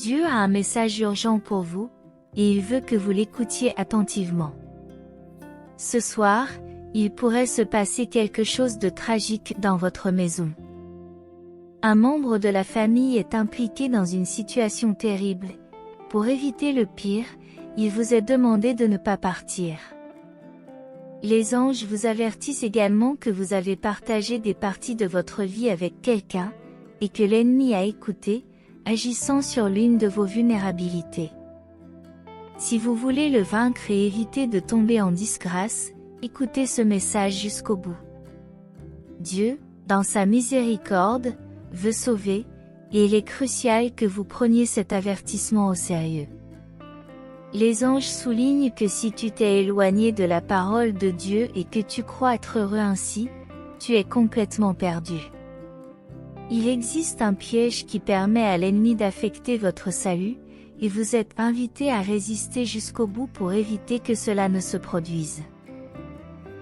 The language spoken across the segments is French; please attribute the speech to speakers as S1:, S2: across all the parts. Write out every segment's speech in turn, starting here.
S1: Dieu a un message urgent pour vous, et il veut que vous l'écoutiez attentivement. Ce soir, il pourrait se passer quelque chose de tragique dans votre maison. Un membre de la famille est impliqué dans une situation terrible. Pour éviter le pire, il vous est demandé de ne pas partir. Les anges vous avertissent également que vous avez partagé des parties de votre vie avec quelqu'un, et que l'ennemi a écouté, agissant sur l'une de vos vulnérabilités. Si vous voulez le vaincre et éviter de tomber en disgrâce, écoutez ce message jusqu'au bout. Dieu, dans sa miséricorde, veut sauver, et il est crucial que vous preniez cet avertissement au sérieux. Les anges soulignent que si tu t'es éloigné de la parole de Dieu et que tu crois être heureux ainsi, tu es complètement perdu. Il existe un piège qui permet à l'ennemi d'affecter votre salut, et vous êtes invité à résister jusqu'au bout pour éviter que cela ne se produise.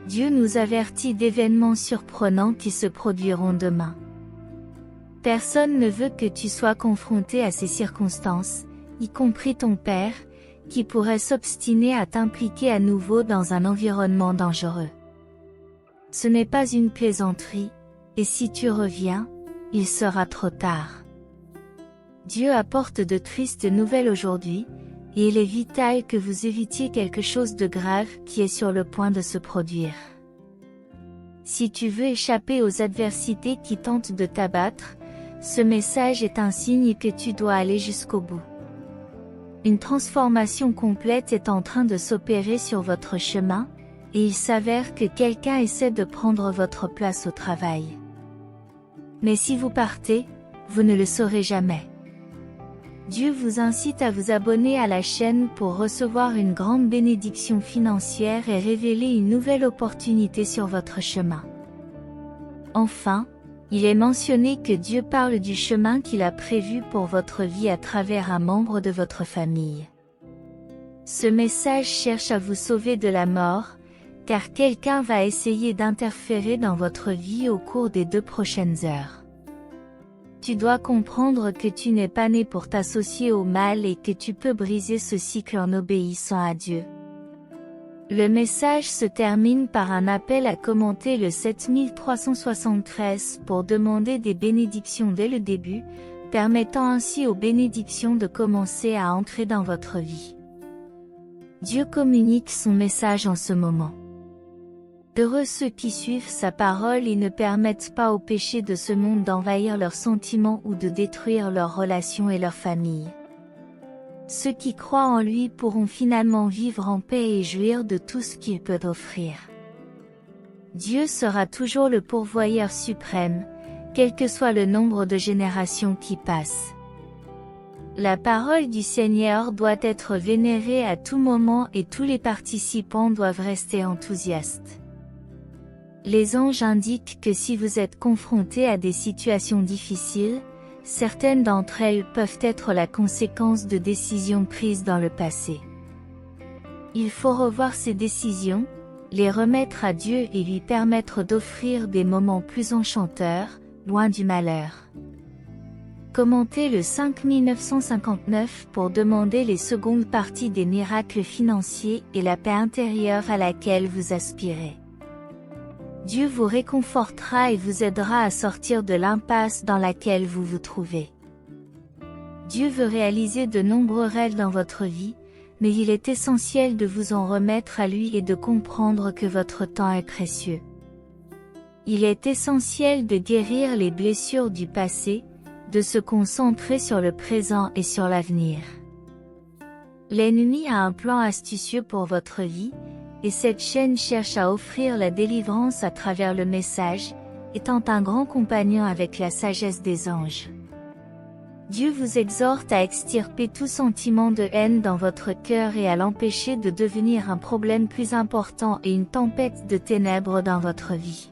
S1: Dieu nous avertit d'événements surprenants qui se produiront demain. Personne ne veut que tu sois confronté à ces circonstances, y compris ton père, qui pourrait s'obstiner à t'impliquer à nouveau dans un environnement dangereux. Ce n'est pas une plaisanterie, et si tu reviens, il sera trop tard. Dieu apporte de tristes nouvelles aujourd'hui, et il est vital que vous évitiez quelque chose de grave qui est sur le point de se produire. Si tu veux échapper aux adversités qui tentent de t'abattre, ce message est un signe que tu dois aller jusqu'au bout. Une transformation complète est en train de s'opérer sur votre chemin, et il s'avère que quelqu'un essaie de prendre votre place au travail. Mais si vous partez, vous ne le saurez jamais. Dieu vous incite à vous abonner à la chaîne pour recevoir une grande bénédiction financière et révéler une nouvelle opportunité sur votre chemin. Enfin, il est mentionné que Dieu parle du chemin qu'il a prévu pour votre vie à travers un membre de votre famille. Ce message cherche à vous sauver de la mort, car quelqu'un va essayer d'interférer dans votre vie au cours des 2 prochaines heures. Tu dois comprendre que tu n'es pas né pour t'associer au mal et que tu peux briser ce cycle en obéissant à Dieu. Le message se termine par un appel à commenter le 7373 pour demander des bénédictions dès le début, permettant ainsi aux bénédictions de commencer à entrer dans votre vie. Dieu communique son message en ce moment. Heureux ceux qui suivent sa parole et ne permettent pas au péché de ce monde d'envahir leurs sentiments ou de détruire leurs relations et leur famille. Ceux qui croient en lui pourront finalement vivre en paix et jouir de tout ce qu'il peut offrir. Dieu sera toujours le pourvoyeur suprême, quel que soit le nombre de générations qui passent. La parole du Seigneur doit être vénérée à tout moment et tous les participants doivent rester enthousiastes. Les anges indiquent que si vous êtes confrontés à des situations difficiles, certaines d'entre elles peuvent être la conséquence de décisions prises dans le passé. Il faut revoir ces décisions, les remettre à Dieu et lui permettre d'offrir des moments plus enchanteurs, loin du malheur. Commentez le 5959 pour demander les secondes parties des miracles financiers et la paix intérieure à laquelle vous aspirez. Dieu vous réconfortera et vous aidera à sortir de l'impasse dans laquelle vous vous trouvez. Dieu veut réaliser de nombreux rêves dans votre vie, mais il est essentiel de vous en remettre à lui et de comprendre que votre temps est précieux. Il est essentiel de guérir les blessures du passé, de se concentrer sur le présent et sur l'avenir. L'ennemi a un plan astucieux pour votre vie, et cette chaîne cherche à offrir la délivrance à travers le message, étant un grand compagnon avec la sagesse des anges. Dieu vous exhorte à extirper tout sentiment de haine dans votre cœur et à l'empêcher de devenir un problème plus important et une tempête de ténèbres dans votre vie.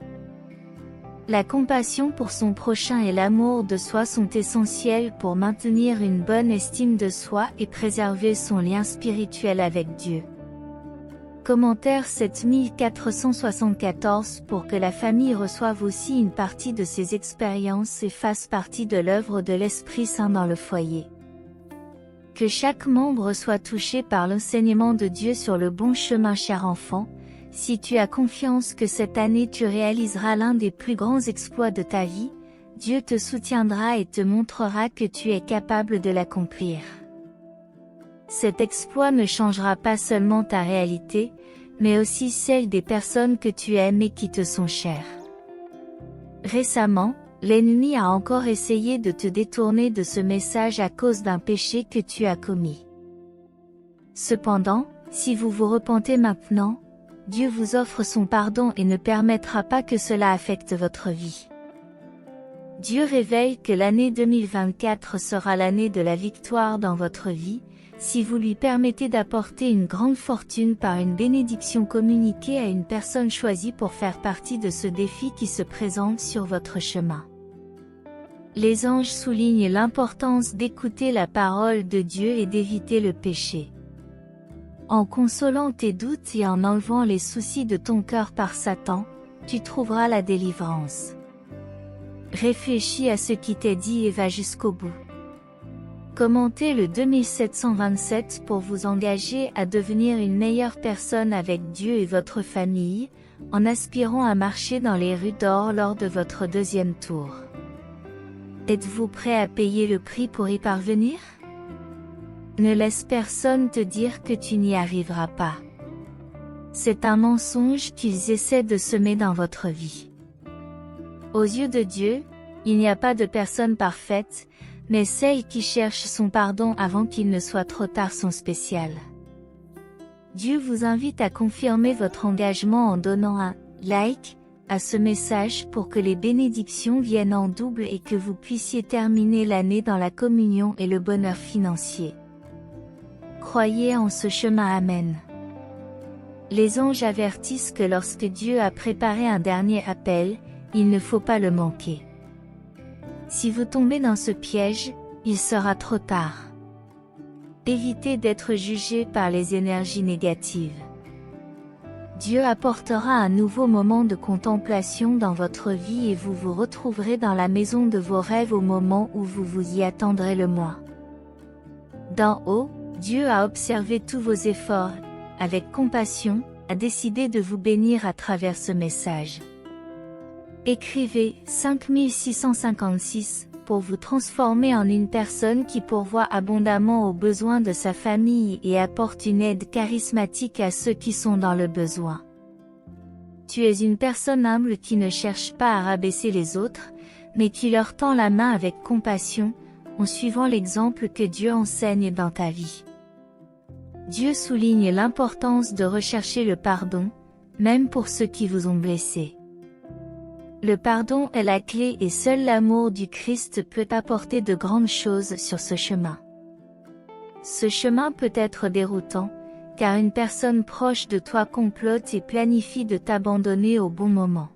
S1: La compassion pour son prochain et l'amour de soi sont essentiels pour maintenir une bonne estime de soi et préserver son lien spirituel avec Dieu. Commentaire 7474 pour que la famille reçoive aussi une partie de ces expériences et fasse partie de l'œuvre de l'Esprit Saint dans le foyer. Que chaque membre soit touché par l'enseignement de Dieu sur le bon chemin, cher enfant. Si tu as confiance que cette année tu réaliseras l'un des plus grands exploits de ta vie, Dieu te soutiendra et te montrera que tu es capable de l'accomplir. Cet exploit ne changera pas seulement ta réalité, mais aussi celle des personnes que tu aimes et qui te sont chères. Récemment, l'ennemi a encore essayé de te détourner de ce message à cause d'un péché que tu as commis. Cependant, si vous vous repentez maintenant, Dieu vous offre son pardon et ne permettra pas que cela affecte votre vie. Dieu révèle que l'année 2024 sera l'année de la victoire dans votre vie, si vous lui permettez d'apporter une grande fortune par une bénédiction communiquée à une personne choisie pour faire partie de ce défi qui se présente sur votre chemin. Les anges soulignent l'importance d'écouter la parole de Dieu et d'éviter le péché. En consolant tes doutes et en enlevant les soucis de ton cœur par Satan, tu trouveras la délivrance. Réfléchis à ce qui t'est dit et va jusqu'au bout. Commentez le 2727 pour vous engager à devenir une meilleure personne avec Dieu et votre famille, en aspirant à marcher dans les rues d'or lors de votre deuxième tour. Êtes-vous prêt à payer le prix pour y parvenir? Ne laisse personne te dire que tu n'y arriveras pas. C'est un mensonge qu'ils essaient de semer dans votre vie. Aux yeux de Dieu, il n'y a pas de personne parfaite, mais celles qui cherchent son pardon avant qu'il ne soit trop tard sont spéciales. Dieu vous invite à confirmer votre engagement en donnant un « like » à ce message pour que les bénédictions viennent en double et que vous puissiez terminer l'année dans la communion et le bonheur financier. Croyez en ce chemin. Amen. Les anges avertissent que lorsque Dieu a préparé un dernier appel, il ne faut pas le manquer. Si vous tombez dans ce piège, il sera trop tard. Évitez d'être jugé par les énergies négatives. Dieu apportera un nouveau moment de contemplation dans votre vie et vous vous retrouverez dans la maison de vos rêves au moment où vous vous y attendrez le moins. D'en haut, Dieu a observé tous vos efforts, avec compassion, a décidé de vous bénir à travers ce message. Écrivez 5656 pour vous transformer en une personne qui pourvoit abondamment aux besoins de sa famille et apporte une aide charismatique à ceux qui sont dans le besoin. Tu es une personne humble qui ne cherche pas à rabaisser les autres, mais qui leur tend la main avec compassion, en suivant l'exemple que Dieu enseigne dans ta vie. Dieu souligne l'importance de rechercher le pardon, même pour ceux qui vous ont blessé. Le pardon est la clé et seul l'amour du Christ peut apporter de grandes choses sur ce chemin. Ce chemin peut être déroutant, car une personne proche de toi complote et planifie de t'abandonner au bon moment.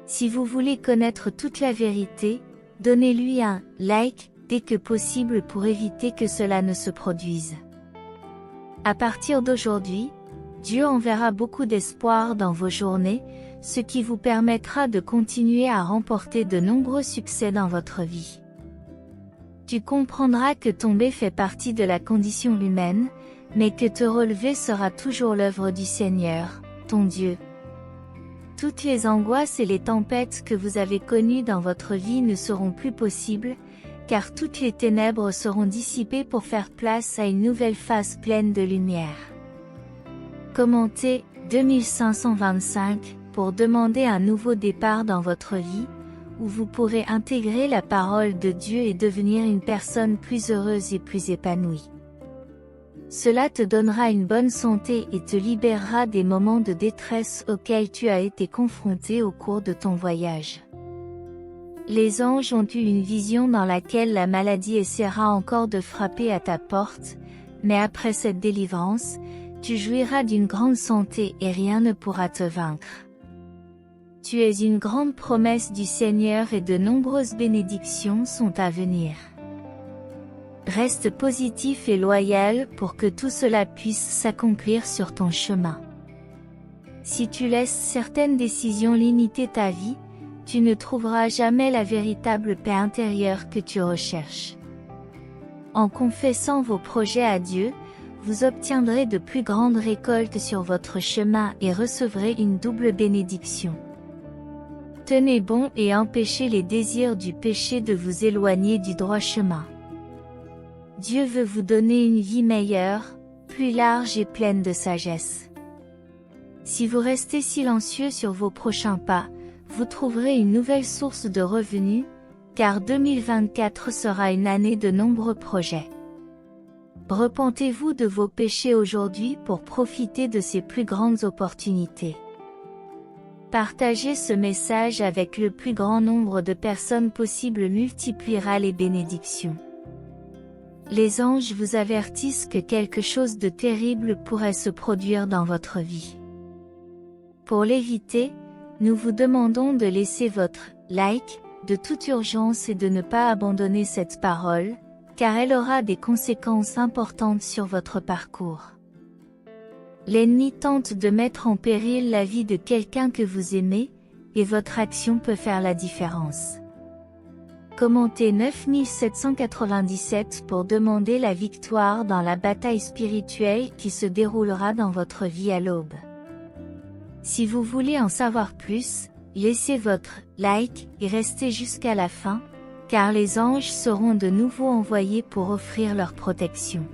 S1: Si vous voulez connaître toute la vérité, donnez-lui un « like » dès que possible pour éviter que cela ne se produise. À partir d'aujourd'hui, Dieu enverra beaucoup d'espoir dans vos journées, ce qui vous permettra de continuer à remporter de nombreux succès dans votre vie. Tu comprendras que tomber fait partie de la condition humaine, mais que te relever sera toujours l'œuvre du Seigneur, ton Dieu. Toutes les angoisses et les tempêtes que vous avez connues dans votre vie ne seront plus possibles, car toutes les ténèbres seront dissipées pour faire place à une nouvelle phase pleine de lumière. Commentez 2525 pour demander un nouveau départ dans votre vie, où vous pourrez intégrer la parole de Dieu et devenir une personne plus heureuse et plus épanouie. Cela te donnera une bonne santé et te libérera des moments de détresse auxquels tu as été confronté au cours de ton voyage. Les anges ont eu une vision dans laquelle la maladie essaiera encore de frapper à ta porte, mais après cette délivrance, tu jouiras d'une grande santé et rien ne pourra te vaincre. Tu es une grande promesse du Seigneur et de nombreuses bénédictions sont à venir. Reste positif et loyal pour que tout cela puisse s'accomplir sur ton chemin. Si tu laisses certaines décisions limiter ta vie, tu ne trouveras jamais la véritable paix intérieure que tu recherches. En confessant vos projets à Dieu, vous obtiendrez de plus grandes récoltes sur votre chemin et recevrez une double bénédiction. Tenez bon et empêchez les désirs du péché de vous éloigner du droit chemin. Dieu veut vous donner une vie meilleure, plus large et pleine de sagesse. Si vous restez silencieux sur vos prochains pas, vous trouverez une nouvelle source de revenus, car 2024 sera une année de nombreux projets. Repentez-vous de vos péchés aujourd'hui pour profiter de ces plus grandes opportunités. Partager ce message avec le plus grand nombre de personnes possible multipliera les bénédictions. Les anges vous avertissent que quelque chose de terrible pourrait se produire dans votre vie. Pour l'éviter, nous vous demandons de laisser votre like de toute urgence et de ne pas abandonner cette parole, car elle aura des conséquences importantes sur votre parcours. L'ennemi tente de mettre en péril la vie de quelqu'un que vous aimez, et votre action peut faire la différence. Commentez 9797 pour demander la victoire dans la bataille spirituelle qui se déroulera dans votre vie à l'aube. Si vous voulez en savoir plus, laissez votre like et restez jusqu'à la fin, car les anges seront de nouveau envoyés pour offrir leur protection.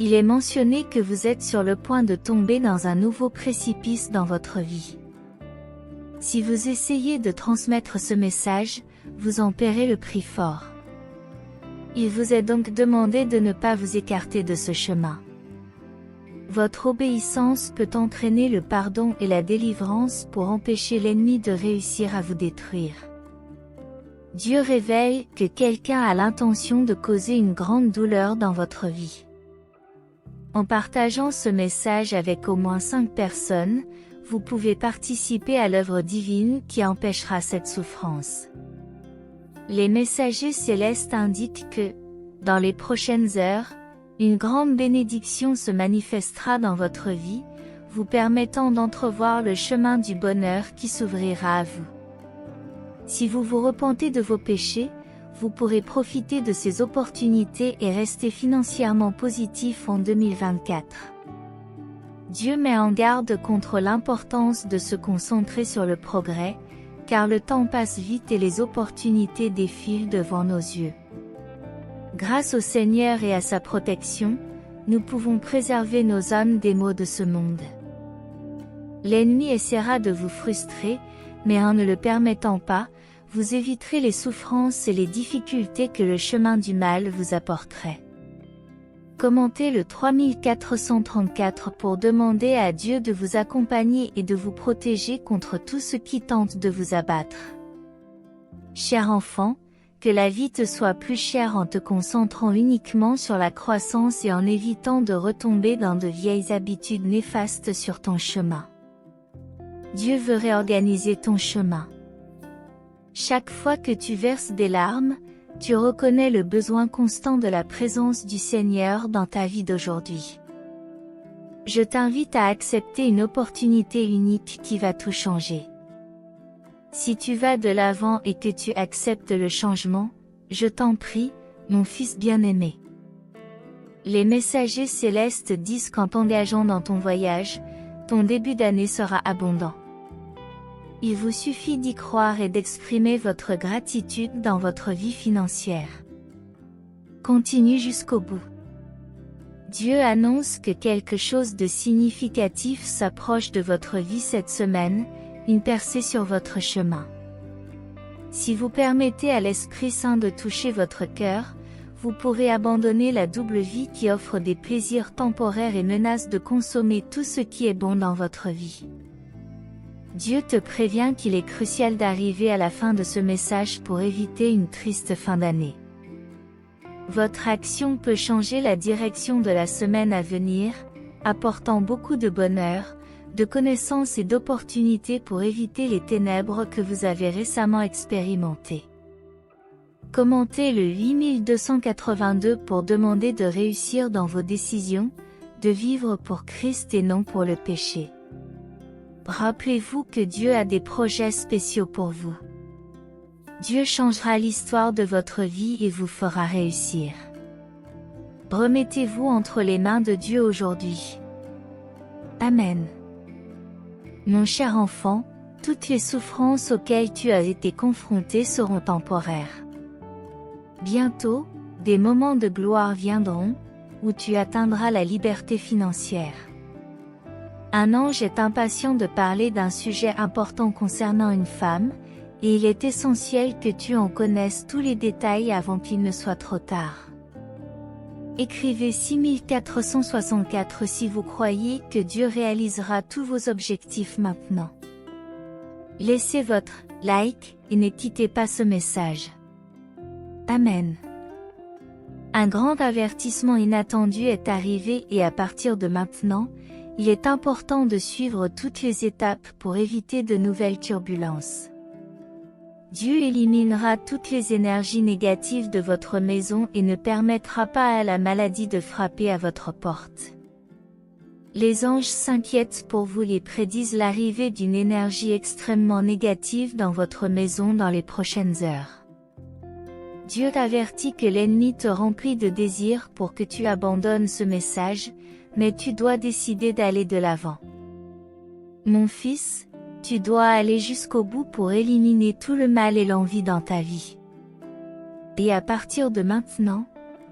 S1: Il est mentionné que vous êtes sur le point de tomber dans un nouveau précipice dans votre vie. Si vous essayez de transmettre ce message, vous en paierez le prix fort. Il vous est donc demandé de ne pas vous écarter de ce chemin. Votre obéissance peut entraîner le pardon et la délivrance pour empêcher l'ennemi de réussir à vous détruire. Dieu révèle que quelqu'un a l'intention de causer une grande douleur dans votre vie. En partageant ce message avec au moins 5 personnes, vous pouvez participer à l'œuvre divine qui empêchera cette souffrance. Les messagers célestes indiquent que, dans les prochaines heures, une grande bénédiction se manifestera dans votre vie, vous permettant d'entrevoir le chemin du bonheur qui s'ouvrira à vous. Si vous vous repentez de vos péchés, vous pourrez profiter de ces opportunités et rester financièrement positif en 2024. Dieu met en garde contre l'importance de se concentrer sur le progrès, car le temps passe vite et les opportunités défilent devant nos yeux. Grâce au Seigneur et à sa protection, nous pouvons préserver nos âmes des maux de ce monde. L'ennemi essaiera de vous frustrer, mais en ne le permettant pas, vous éviterez les souffrances et les difficultés que le chemin du mal vous apporterait. Commentez le 3434 pour demander à Dieu de vous accompagner et de vous protéger contre tout ce qui tente de vous abattre. Cher enfant, que la vie te soit plus chère en te concentrant uniquement sur la croissance et en évitant de retomber dans de vieilles habitudes néfastes sur ton chemin. Dieu veut réorganiser ton chemin. Chaque fois que tu verses des larmes, tu reconnais le besoin constant de la présence du Seigneur dans ta vie d'aujourd'hui. Je t'invite à accepter une opportunité unique qui va tout changer. Si tu vas de l'avant et que tu acceptes le changement, je t'en prie, mon fils bien-aimé. Les messagers célestes disent qu'en t'engageant dans ton voyage, ton début d'année sera abondant. Il vous suffit d'y croire et d'exprimer votre gratitude dans votre vie financière. Continue jusqu'au bout. Dieu annonce que quelque chose de significatif s'approche de votre vie cette semaine, une percée sur votre chemin. Si vous permettez à l'Esprit Saint de toucher votre cœur, vous pourrez abandonner la double vie qui offre des plaisirs temporaires et menace de consommer tout ce qui est bon dans votre vie. Dieu te prévient qu'il est crucial d'arriver à la fin de ce message pour éviter une triste fin d'année. Votre action peut changer la direction de la semaine à venir, apportant beaucoup de bonheur, de connaissances et d'opportunités pour éviter les ténèbres que vous avez récemment expérimentées. Commentez le 8282 pour demander de réussir dans vos décisions, de vivre pour Christ et non pour le péché. Rappelez-vous que Dieu a des projets spéciaux pour vous. Dieu changera l'histoire de votre vie et vous fera réussir. Remettez-vous entre les mains de Dieu aujourd'hui. Amen. Mon cher enfant, toutes les souffrances auxquelles tu as été confronté seront temporaires. Bientôt, des moments de gloire viendront, où tu atteindras la liberté financière. Un ange est impatient de parler d'un sujet important concernant une femme, et il est essentiel que tu en connaisses tous les détails avant qu'il ne soit trop tard. Écrivez 6464 si vous croyez que Dieu réalisera tous vos objectifs maintenant. Laissez votre like et ne quittez pas ce message. Amen. Un grand avertissement inattendu est arrivé et à partir de maintenant, il est important de suivre toutes les étapes pour éviter de nouvelles turbulences. Dieu éliminera toutes les énergies négatives de votre maison et ne permettra pas à la maladie de frapper à votre porte. Les anges s'inquiètent pour vous et prédisent l'arrivée d'une énergie extrêmement négative dans votre maison dans les prochaines heures. Dieu t'avertit que l'ennemi te remplit de désirs pour que tu abandonnes ce message, mais tu dois décider d'aller de l'avant. Mon fils, tu dois aller jusqu'au bout pour éliminer tout le mal et l'envie dans ta vie. Et à partir de maintenant,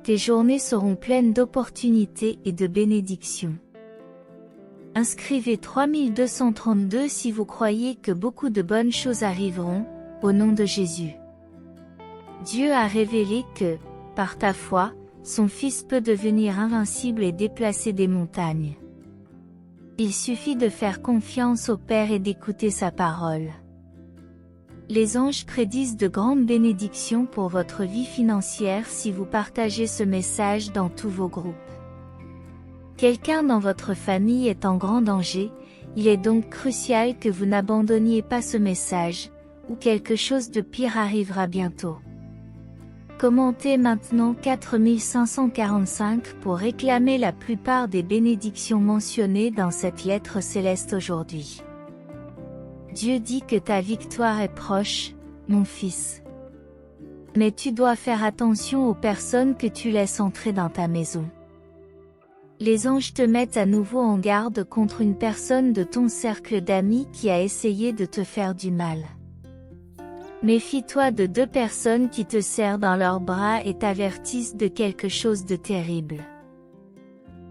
S1: tes journées seront pleines d'opportunités et de bénédictions. Inscrivez 3232 si vous croyez que beaucoup de bonnes choses arriveront, au nom de Jésus. Dieu a révélé que, par ta foi, son Fils peut devenir invincible et déplacer des montagnes. Il suffit de faire confiance au Père et d'écouter sa parole. Les anges prédisent de grandes bénédictions pour votre vie financière si vous partagez ce message dans tous vos groupes. Quelqu'un dans votre famille est en grand danger, il est donc crucial que vous n'abandonniez pas ce message, ou quelque chose de pire arrivera bientôt. Commentez maintenant 4545 pour réclamer la plupart des bénédictions mentionnées dans cette lettre céleste aujourd'hui. Dieu dit que ta victoire est proche, mon fils. Mais tu dois faire attention aux personnes que tu laisses entrer dans ta maison. Les anges te mettent à nouveau en garde contre une personne de ton cercle d'amis qui a essayé de te faire du mal. Méfie-toi de 2 personnes qui te serrent dans leurs bras et t'avertissent de quelque chose de terrible.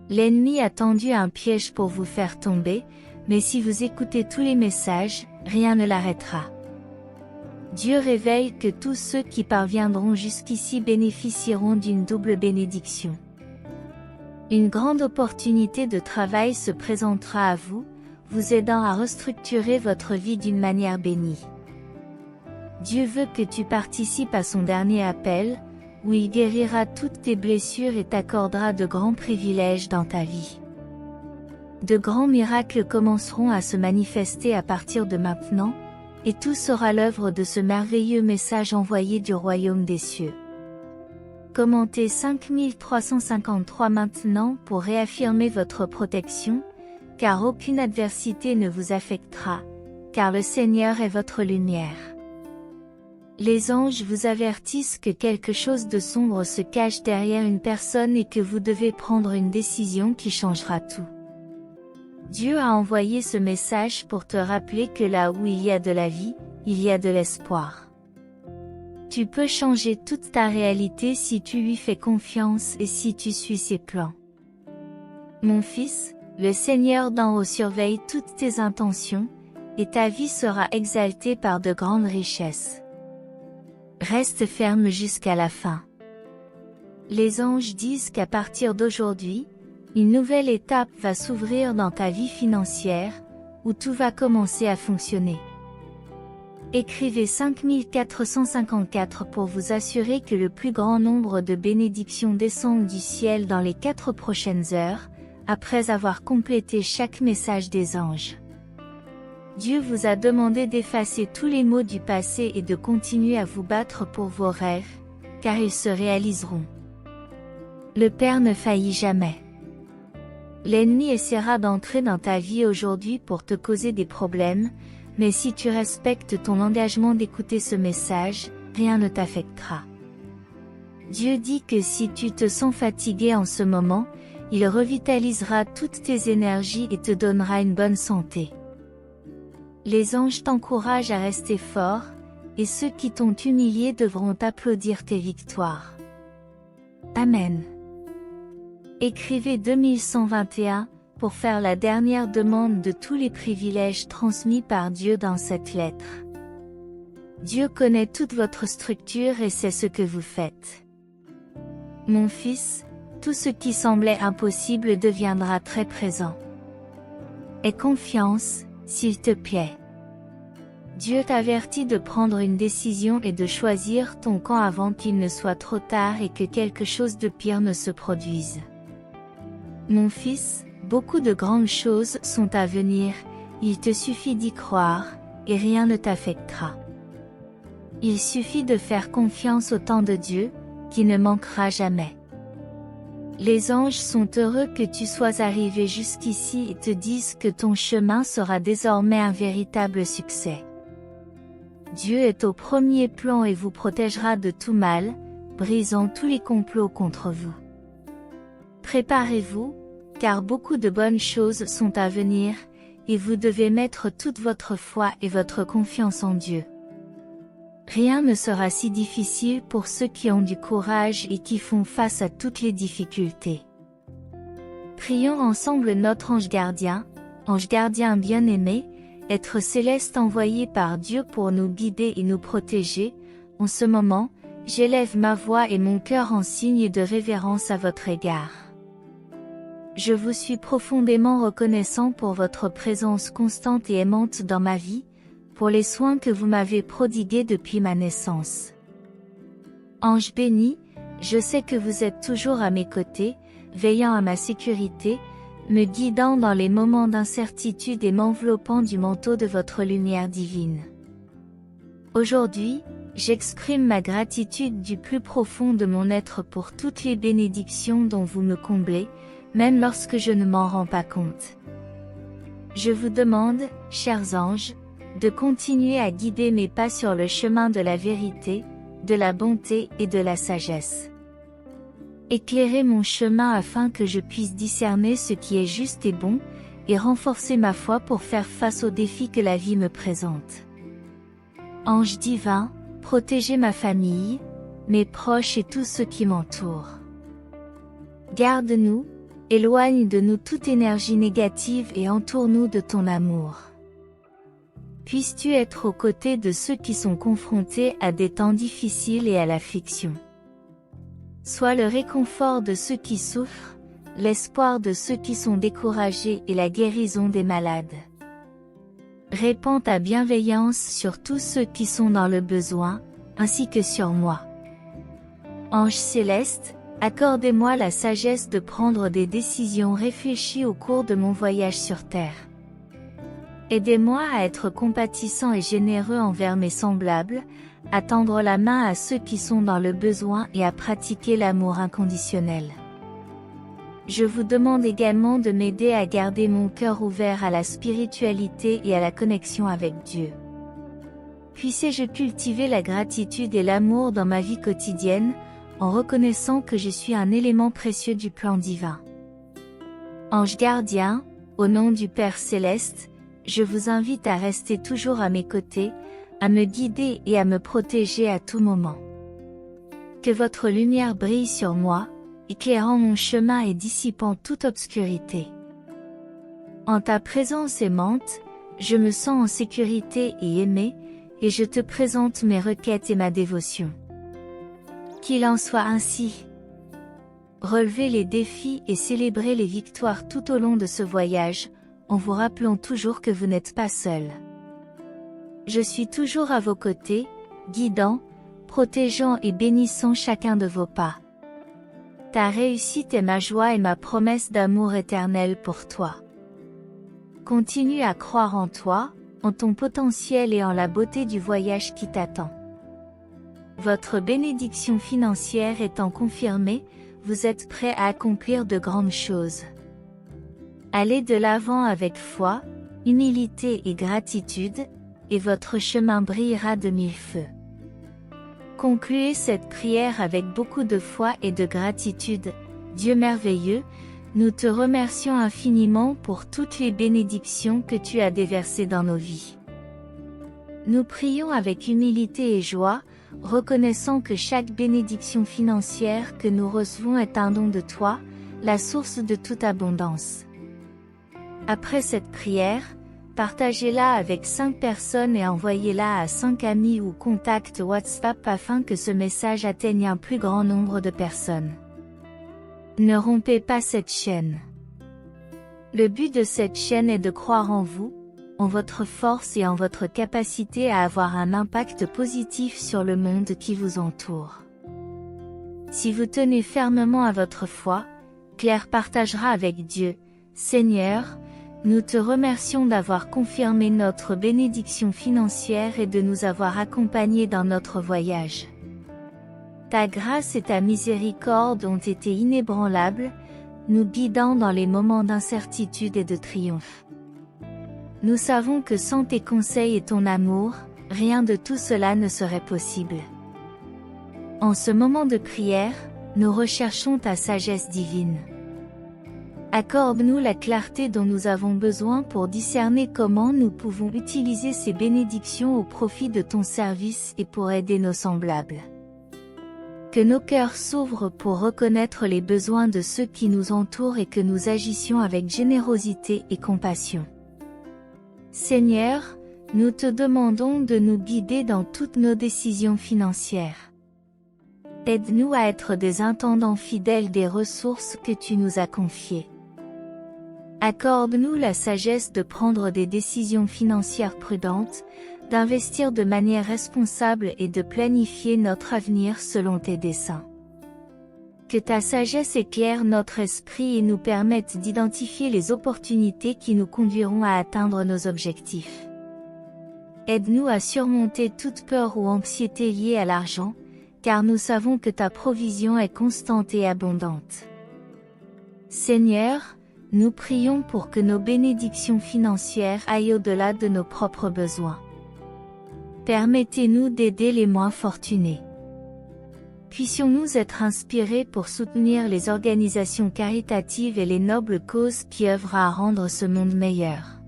S1: L'ennemi a tendu un piège pour vous faire tomber, mais si vous écoutez tous les messages, rien ne l'arrêtera. Dieu révèle que tous ceux qui parviendront jusqu'ici bénéficieront d'une double bénédiction. Une grande opportunité de travail se présentera à vous, vous aidant à restructurer votre vie d'une manière bénie. Dieu veut que tu participes à son dernier appel, où il guérira toutes tes blessures et t'accordera de grands privilèges dans ta vie. De grands miracles commenceront à se manifester à partir de maintenant, et tout sera l'œuvre de ce merveilleux message envoyé du royaume des cieux. Commentez 5353 maintenant pour réaffirmer votre protection, car aucune adversité ne vous affectera, car le Seigneur est votre lumière. Les anges vous avertissent que quelque chose de sombre se cache derrière une personne et que vous devez prendre une décision qui changera tout. Dieu a envoyé ce message pour te rappeler que là où il y a de la vie, il y a de l'espoir. Tu peux changer toute ta réalité si tu lui fais confiance et si tu suis ses plans. Mon fils, le Seigneur d'en haut surveille toutes tes intentions, et ta vie sera exaltée par de grandes richesses. Reste ferme jusqu'à la fin. Les anges disent qu'à partir d'aujourd'hui, une nouvelle étape va s'ouvrir dans ta vie financière, où tout va commencer à fonctionner. Écrivez 5454 pour vous assurer que le plus grand nombre de bénédictions descendent du ciel dans les 4 prochaines heures, après avoir complété chaque message des anges. Dieu vous a demandé d'effacer tous les maux du passé et de continuer à vous battre pour vos rêves, car ils se réaliseront. Le Père ne faillit jamais. L'ennemi essaiera d'entrer dans ta vie aujourd'hui pour te causer des problèmes, mais si tu respectes ton engagement d'écouter ce message, rien ne t'affectera. Dieu dit que si tu te sens fatigué en ce moment, il revitalisera toutes tes énergies et te donnera une bonne santé. Les anges t'encouragent à rester fort, et ceux qui t'ont humilié devront applaudir tes victoires. Amen. Écrivez 2121 pour faire la dernière demande de tous les privilèges transmis par Dieu dans cette lettre. Dieu connaît toute votre structure et sait ce que vous faites. Mon fils, tout ce qui semblait impossible deviendra très présent. Aie confiance, s'il te plaît. Dieu t'avertit de prendre une décision et de choisir ton camp avant qu'il ne soit trop tard et que quelque chose de pire ne se produise. Mon fils, beaucoup de grandes choses sont à venir, il te suffit d'y croire, et rien ne t'affectera. Il suffit de faire confiance au temps de Dieu, qui ne manquera jamais. Les anges sont heureux que tu sois arrivé jusqu'ici et te disent que ton chemin sera désormais un véritable succès. Dieu est au premier plan et vous protégera de tout mal, brisant tous les complots contre vous. Préparez-vous, car beaucoup de bonnes choses sont à venir, et vous devez mettre toute votre foi et votre confiance en Dieu. Rien ne sera si difficile pour ceux qui ont du courage et qui font face à toutes les difficultés. Prions ensemble notre ange gardien bien-aimé, être céleste envoyé par Dieu pour nous guider et nous protéger. En ce moment, j'élève ma voix et mon cœur en signe de révérence à votre égard. Je vous suis profondément reconnaissant pour votre présence constante et aimante dans ma vie, pour les soins que vous m'avez prodigués depuis ma naissance. Ange béni, je sais que vous êtes toujours à mes côtés, veillant à ma sécurité, me guidant dans les moments d'incertitude et m'enveloppant du manteau de votre lumière divine. Aujourd'hui, j'exprime ma gratitude du plus profond de mon être pour toutes les bénédictions dont vous me comblez, même lorsque je ne m'en rends pas compte. Je vous demande, chers anges, de continuer à guider mes pas sur le chemin de la vérité, de la bonté et de la sagesse. Éclairez mon chemin afin que je puisse discerner ce qui est juste et bon, et renforcer ma foi pour faire face aux défis que la vie me présente. Ange divin, protégez ma famille, mes proches et tous ceux qui m'entourent. Garde-nous, éloigne de nous toute énergie négative et entoure-nous de ton amour. Puisses-tu être aux côtés de ceux qui sont confrontés à des temps difficiles et à l'affliction. Sois le réconfort de ceux qui souffrent, l'espoir de ceux qui sont découragés et la guérison des malades. Répands ta bienveillance sur tous ceux qui sont dans le besoin, ainsi que sur moi. Ange céleste, accordez-moi la sagesse de prendre des décisions réfléchies au cours de mon voyage sur Terre. Aidez-moi à être compatissant et généreux envers mes semblables, à tendre la main à ceux qui sont dans le besoin et à pratiquer l'amour inconditionnel. Je vous demande également de m'aider à garder mon cœur ouvert à la spiritualité et à la connexion avec Dieu. Puisse-je cultiver la gratitude et l'amour dans ma vie quotidienne, en reconnaissant que je suis un élément précieux du plan divin. Ange gardien, au nom du Père Céleste, je vous invite à rester toujours à mes côtés, à me guider et à me protéger à tout moment. Que votre lumière brille sur moi, éclairant mon chemin et dissipant toute obscurité. En ta présence aimante, je me sens en sécurité et aimé, et je te présente mes requêtes et ma dévotion. Qu'il en soit ainsi. Relevez les défis et célébrez les victoires tout au long de ce voyage, en vous rappelant toujours que vous n'êtes pas seul. Je suis toujours à vos côtés, guidant, protégeant et bénissant chacun de vos pas. Ta réussite est ma joie et ma promesse d'amour éternel pour toi. Continue à croire en toi, en ton potentiel et en la beauté du voyage qui t'attend. Votre bénédiction financière étant confirmée, vous êtes prêt à accomplir de grandes choses. Allez de l'avant avec foi, humilité et gratitude, et votre chemin brillera de mille feux. concluez cette prière avec beaucoup de foi et de gratitude. Dieu merveilleux, nous te remercions infiniment pour toutes les bénédictions que tu as déversées dans nos vies. Nous prions avec humilité et joie, reconnaissant que chaque bénédiction financière que nous recevons est un don de toi, la source de toute abondance. Après cette prière, partagez-la avec 5 personnes et envoyez-la à 5 amis ou contacts WhatsApp afin que ce message atteigne un plus grand nombre de personnes. Ne rompez pas cette chaîne. Le but de cette chaîne est de croire en vous, en votre force et en votre capacité à avoir un impact positif sur le monde qui vous entoure. Si vous tenez fermement à votre foi, Claire partagera avec Dieu, Seigneur, nous te remercions d'avoir confirmé notre bénédiction financière et de nous avoir accompagnés dans notre voyage. Ta grâce et ta miséricorde ont été inébranlables, nous guidant dans les moments d'incertitude et de triomphe. Nous savons que sans tes conseils et ton amour, rien de tout cela ne serait possible. En ce moment de prière, nous recherchons ta sagesse divine. Accorde-nous la clarté dont nous avons besoin pour discerner comment nous pouvons utiliser ces bénédictions au profit de ton service et pour aider nos semblables. Que nos cœurs s'ouvrent pour reconnaître les besoins de ceux qui nous entourent et que nous agissions avec générosité et compassion. Seigneur, nous te demandons de nous guider dans toutes nos décisions financières. Aide-nous à être des intendants fidèles des ressources que tu nous as confiées. Accorde-nous la sagesse de prendre des décisions financières prudentes, d'investir de manière responsable et de planifier notre avenir selon tes desseins. Que ta sagesse éclaire notre esprit et nous permette d'identifier les opportunités qui nous conduiront à atteindre nos objectifs. Aide-nous à surmonter toute peur ou anxiété liée à l'argent, car nous savons que ta provision est constante et abondante. Seigneur, nous prions pour que nos bénédictions financières aillent au-delà de nos propres besoins. Permettez-nous d'aider les moins fortunés. Puissions-nous être inspirés pour soutenir les organisations caritatives et les nobles causes qui œuvrent à rendre ce monde meilleur.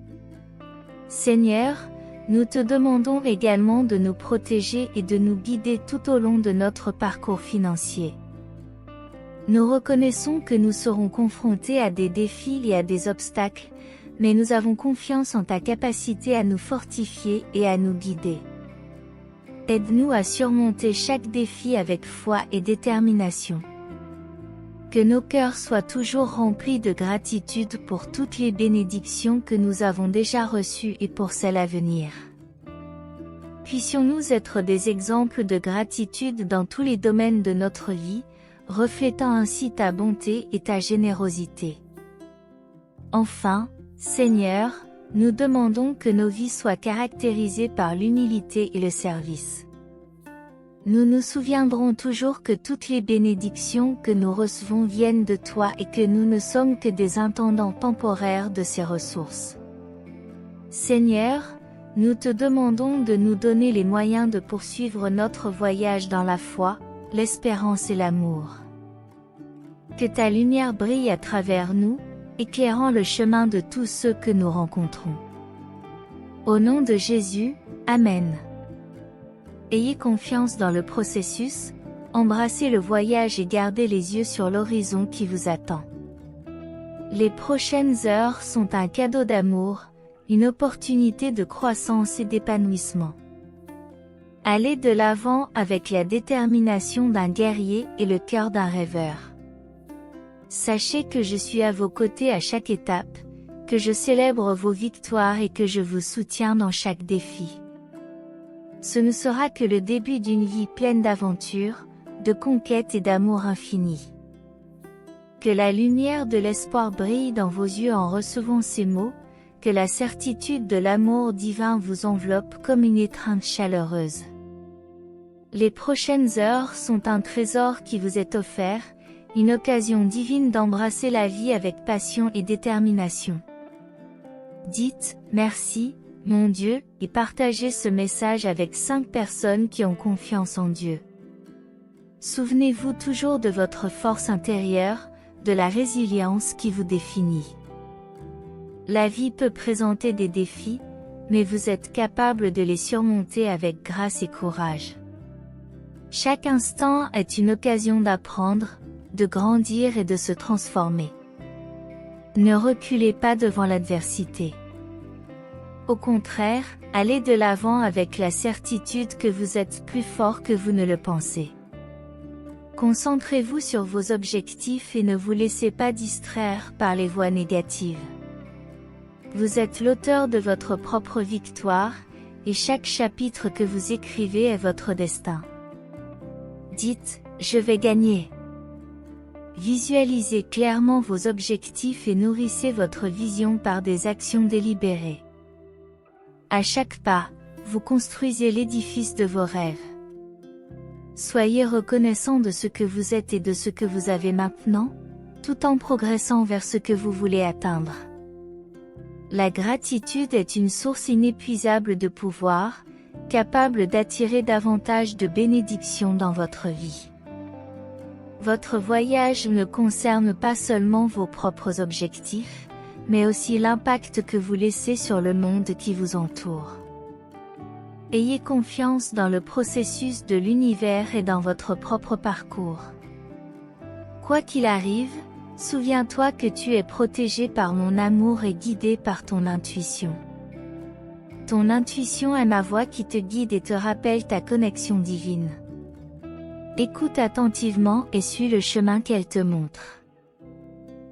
S1: Seigneur, nous te demandons également de nous protéger et de nous guider tout au long de notre parcours financier. Nous reconnaissons que nous serons confrontés à des défis et à des obstacles, mais nous avons confiance en ta capacité à nous fortifier et à nous guider. Aide-nous à surmonter chaque défi avec foi et détermination. Que nos cœurs soient toujours remplis de gratitude pour toutes les bénédictions que nous avons déjà reçues et pour celles à venir. Puissions-nous être des exemples de gratitude dans tous les domaines de notre vie, reflétant ainsi ta bonté et ta générosité. Enfin, Seigneur, nous demandons que nos vies soient caractérisées par l'humilité et le service. Nous nous souviendrons toujours que toutes les bénédictions que nous recevons viennent de toi et que nous ne sommes que des intendants temporaires de ces ressources. Seigneur, nous te demandons de nous donner les moyens de poursuivre notre voyage dans la foi, l'espérance et l'amour. Que ta lumière brille à travers nous, éclairant le chemin de tous ceux que nous rencontrons. Au nom de Jésus, Amen. Ayez confiance dans le processus, embrassez le voyage et gardez les yeux sur l'horizon qui vous attend. Les prochaines heures sont un cadeau d'amour, une opportunité de croissance et d'épanouissement. Allez de l'avant avec la détermination d'un guerrier et le cœur d'un rêveur. Sachez que je suis à vos côtés à chaque étape, que je célèbre vos victoires et que je vous soutiens dans chaque défi. Ce ne sera que le début d'une vie pleine d'aventures, de conquêtes et d'amour infini. Que la lumière de l'espoir brille dans vos yeux en recevant ces mots, que la certitude de l'amour divin vous enveloppe comme une étreinte chaleureuse. Les prochaines heures sont un trésor qui vous est offert, une occasion divine d'embrasser la vie avec passion et détermination. Dites « Merci, mon Dieu » et partagez ce message avec 5 personnes qui ont confiance en Dieu. Souvenez-vous toujours de votre force intérieure, de la résilience qui vous définit. La vie peut présenter des défis, mais vous êtes capable de les surmonter avec grâce et courage. Chaque instant est une occasion d'apprendre, de grandir et de se transformer. Ne reculez pas devant l'adversité. Au contraire, allez de l'avant avec la certitude que vous êtes plus fort que vous ne le pensez. Concentrez-vous sur vos objectifs et ne vous laissez pas distraire par les voix négatives. Vous êtes l'auteur de votre propre victoire, et chaque chapitre que vous écrivez est votre destin. Dites « Je vais gagner ». Visualisez clairement vos objectifs et nourrissez votre vision par des actions délibérées. À chaque pas, vous construisez l'édifice de vos rêves. Soyez reconnaissant de ce que vous êtes et de ce que vous avez maintenant, tout en progressant vers ce que vous voulez atteindre. La gratitude est une source inépuisable de pouvoir, capable d'attirer davantage de bénédictions dans votre vie. Votre voyage ne concerne pas seulement vos propres objectifs, mais aussi l'impact que vous laissez sur le monde qui vous entoure. Ayez confiance dans le processus de l'univers et dans votre propre parcours. Quoi qu'il arrive, souviens-toi que tu es protégé par mon amour et guidé par ton intuition. Ton intuition est ma voix qui te guide et te rappelle ta connexion divine. Écoute attentivement et suis le chemin qu'elle te montre.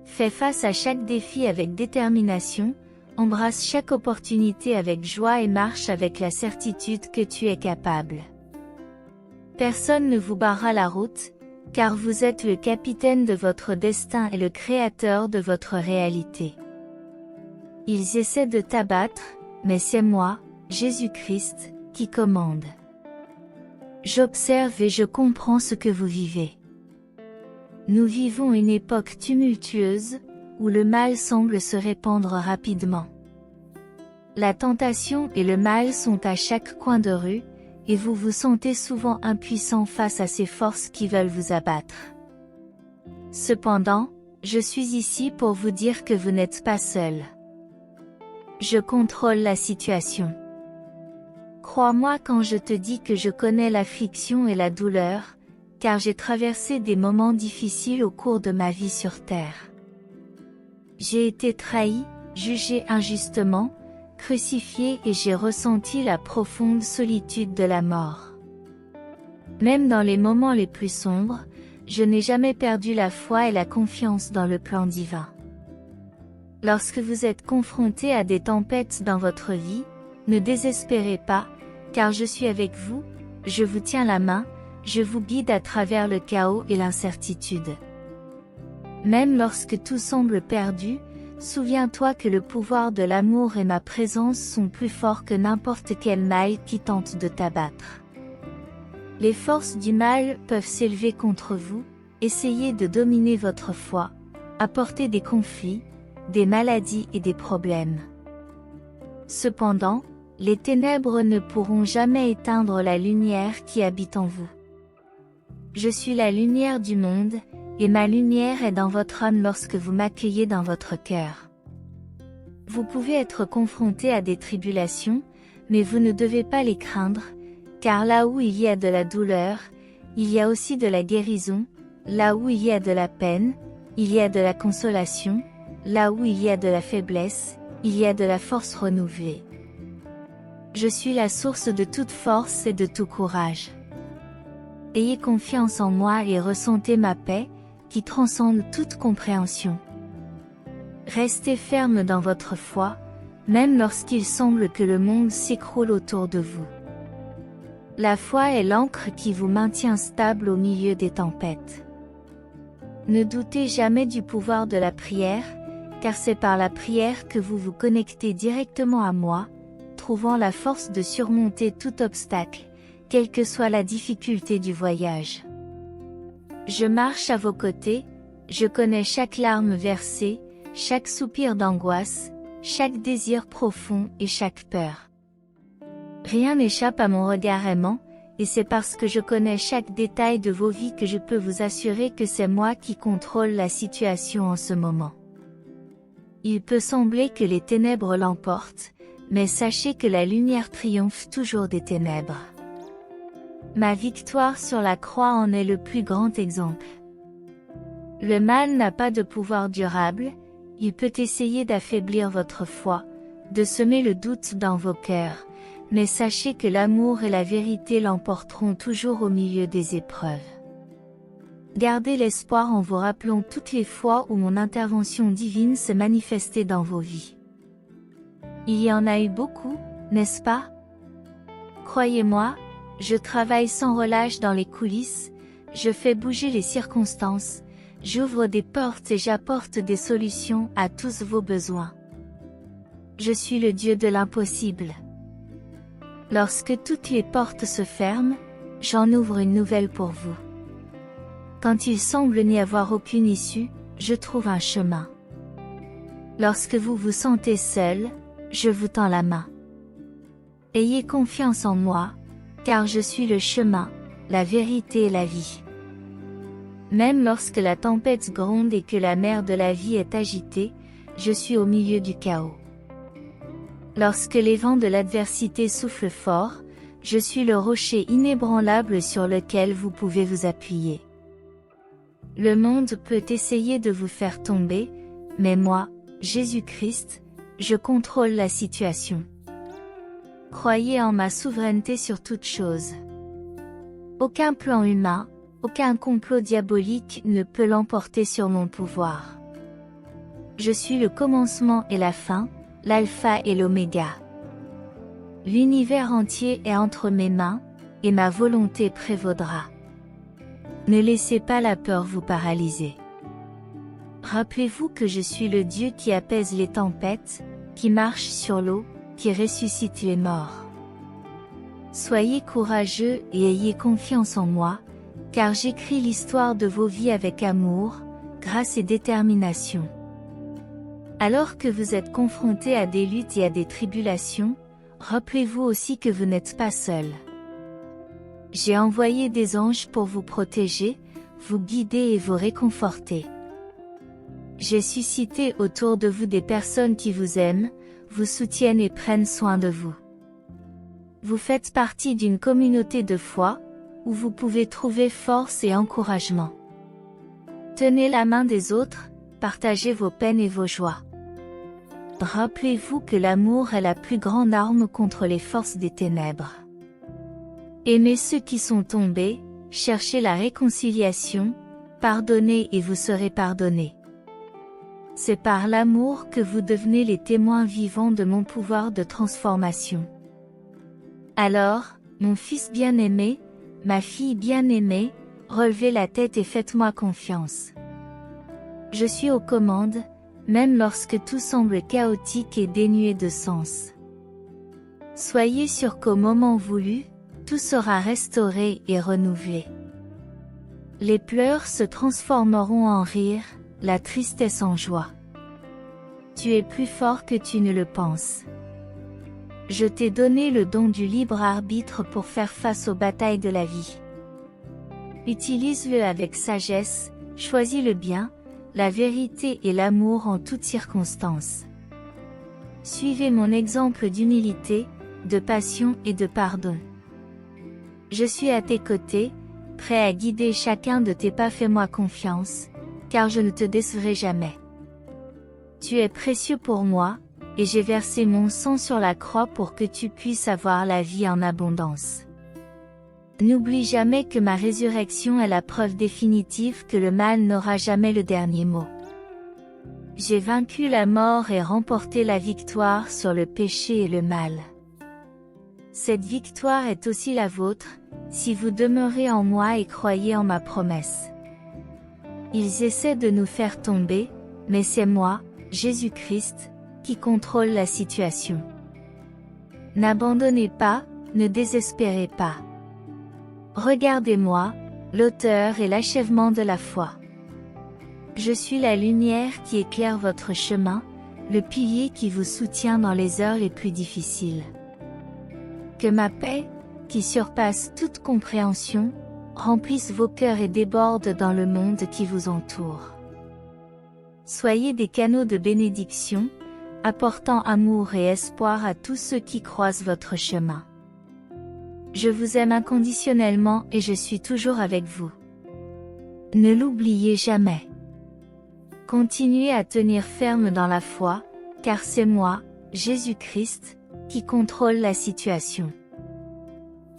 S1: Fais face à chaque défi avec détermination, embrasse chaque opportunité avec joie et marche avec la certitude que tu es capable. Personne ne vous barrera la route, car vous êtes le capitaine de votre destin et le créateur de votre réalité. Ils essaient de t'abattre, mais c'est moi, Jésus-Christ, qui commande. J'observe et je comprends ce que vous vivez. Nous vivons une époque tumultueuse, où le mal semble se répandre rapidement. La tentation et le mal sont à chaque coin de rue, et vous vous sentez souvent impuissant face à ces forces qui veulent vous abattre. Cependant, je suis ici pour vous dire que vous n'êtes pas seul. Je contrôle la situation. Crois-moi quand je te dis que je connais l'affliction et la douleur, car j'ai traversé des moments difficiles au cours de ma vie sur terre. J'ai été trahi, jugé injustement, crucifié et j'ai ressenti la profonde solitude de la mort. Même dans les moments les plus sombres, je n'ai jamais perdu la foi et la confiance dans le plan divin. Lorsque vous êtes confronté à des tempêtes dans votre vie, ne désespérez pas, car je suis avec vous, je vous tiens la main, je vous guide à travers le chaos et l'incertitude. Même lorsque tout semble perdu, souviens-toi que le pouvoir de l'amour et ma présence sont plus forts que n'importe quel mal qui tente de t'abattre. Les forces du mal peuvent s'élever contre vous, essayer de dominer votre foi, apporter des conflits, des maladies et des problèmes. Cependant, les ténèbres ne pourront jamais éteindre la lumière qui habite en vous. Je suis la lumière du monde, et ma lumière est dans votre âme lorsque vous m'accueillez dans votre cœur. Vous pouvez être confronté à des tribulations, mais vous ne devez pas les craindre, car là où il y a de la douleur, il y a aussi de la guérison, là où il y a de la peine, il y a de la consolation, là où il y a de la faiblesse, il y a de la force renouvelée. Je suis la source de toute force et de tout courage. Ayez confiance en moi et ressentez ma paix, qui transcende toute compréhension. Restez ferme dans votre foi, même lorsqu'il semble que le monde s'écroule autour de vous. La foi est l'ancre qui vous maintient stable au milieu des tempêtes. Ne doutez jamais du pouvoir de la prière, car c'est par la prière que vous vous connectez directement à moi, trouvant la force de surmonter tout obstacle, quelle que soit la difficulté du voyage. Je marche à vos côtés, je connais chaque larme versée, chaque soupir d'angoisse, chaque désir profond et chaque peur. Rien n'échappe à mon regard aimant, et c'est parce que je connais chaque détail de vos vies que je peux vous assurer que c'est moi qui contrôle la situation en ce moment. Il peut sembler que les ténèbres l'emportent, mais sachez que la lumière triomphe toujours des ténèbres. Ma victoire sur la croix en est le plus grand exemple. Le mal n'a pas de pouvoir durable, il peut essayer d'affaiblir votre foi, de semer le doute dans vos cœurs, mais sachez que l'amour et la vérité l'emporteront toujours au milieu des épreuves. Gardez l'espoir en vous rappelant toutes les fois où mon intervention divine s'est manifestée dans vos vies. Il y en a eu beaucoup, n'est-ce pas? Croyez-moi, je travaille sans relâche dans les coulisses, je fais bouger les circonstances, j'ouvre des portes et j'apporte des solutions à tous vos besoins. Je suis le Dieu de l'impossible. Lorsque toutes les portes se ferment, j'en ouvre une nouvelle pour vous. Quand il semble n'y avoir aucune issue, je trouve un chemin. Lorsque vous vous sentez seul, je vous tends la main. Ayez confiance en moi, car je suis le chemin, la vérité et la vie. Même lorsque la tempête gronde et que la mer de la vie est agitée, je suis au milieu du chaos. Lorsque les vents de l'adversité soufflent fort, je suis le rocher inébranlable sur lequel vous pouvez vous appuyer. Le monde peut essayer de vous faire tomber, mais moi, Jésus-Christ, je contrôle la situation. Croyez en ma souveraineté sur toute chose. Aucun plan humain, aucun complot diabolique ne peut l'emporter sur mon pouvoir. Je suis le commencement et la fin, l'alpha et l'oméga. L'univers entier est entre mes mains, et ma volonté prévaudra. Ne laissez pas la peur vous paralyser. Rappelez-vous que je suis le Dieu qui apaise les tempêtes, qui marche sur l'eau, qui ressuscite les morts. Soyez courageux et ayez confiance en moi, car j'écris l'histoire de vos vies avec amour, grâce et détermination. Alors que vous êtes confrontés à des luttes et à des tribulations, rappelez-vous aussi que vous n'êtes pas seul. J'ai envoyé des anges pour vous protéger, vous guider et vous réconforter. J'ai suscité autour de vous des personnes qui vous aiment, vous soutiennent et prennent soin de vous. Vous faites partie d'une communauté de foi, où vous pouvez trouver force et encouragement. Tenez la main des autres, partagez vos peines et vos joies. Rappelez-vous que l'amour est la plus grande arme contre les forces des ténèbres. Aimez ceux qui sont tombés, cherchez la réconciliation, pardonnez et vous serez pardonnés. C'est par l'amour que vous devenez les témoins vivants de mon pouvoir de transformation. Alors, mon fils bien-aimé, ma fille bien-aimée, relevez la tête et faites-moi confiance. Je suis aux commandes, même lorsque tout semble chaotique et dénué de sens. Soyez sûrs qu'au moment voulu, tout sera restauré et renouvelé. Les pleurs se transformeront en rire, la tristesse en joie. Tu es plus fort que tu ne le penses. Je t'ai donné le don du libre arbitre pour faire face aux batailles de la vie. Utilise-le avec sagesse, choisis le bien, la vérité et l'amour en toutes circonstances. Suivez mon exemple d'humilité, de passion et de pardon. Je suis à tes côtés, prêt à guider chacun de tes pas. Fais-moi confiance, car je ne te décevrai jamais. Tu es précieux pour moi, et j'ai versé mon sang sur la croix pour que tu puisses avoir la vie en abondance. N'oublie jamais que ma résurrection est la preuve définitive que le mal n'aura jamais le dernier mot. J'ai vaincu la mort et remporté la victoire sur le péché et le mal. Cette victoire est aussi la vôtre, si vous demeurez en moi et croyez en ma promesse. Ils essaient de nous faire tomber, mais c'est moi, Jésus-Christ, qui contrôle la situation. N'abandonnez pas, ne désespérez pas. Regardez-moi, l'auteur et l'achèvement de la foi. Je suis la lumière qui éclaire votre chemin, le pilier qui vous soutient dans les heures les plus difficiles. Que ma paix, qui surpasse toute compréhension, remplisse vos cœurs et déborde dans le monde qui vous entoure. Soyez des canaux de bénédiction, apportant amour et espoir à tous ceux qui croisent votre chemin. Je vous aime inconditionnellement et je suis toujours avec vous. Ne l'oubliez jamais. Continuez à tenir ferme dans la foi, car c'est moi, Jésus-Christ, qui contrôle la situation.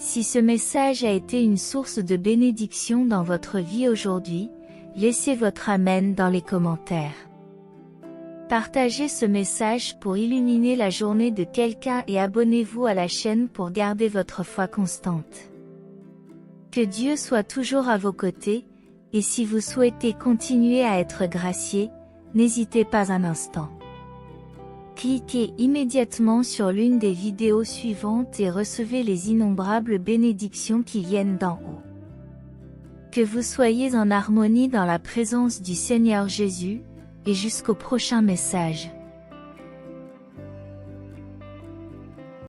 S1: Si ce message a été une source de bénédiction dans votre vie aujourd'hui, laissez votre Amen dans les commentaires. Partagez ce message pour illuminer la journée de quelqu'un et abonnez-vous à la chaîne pour garder votre foi constante. Que Dieu soit toujours à vos côtés, et si vous souhaitez continuer à être gracié, n'hésitez pas un instant. Cliquez immédiatement sur l'une des vidéos suivantes et recevez les innombrables bénédictions qui viennent d'en haut. Que vous soyez en harmonie dans la présence du Seigneur Jésus, et jusqu'au prochain message.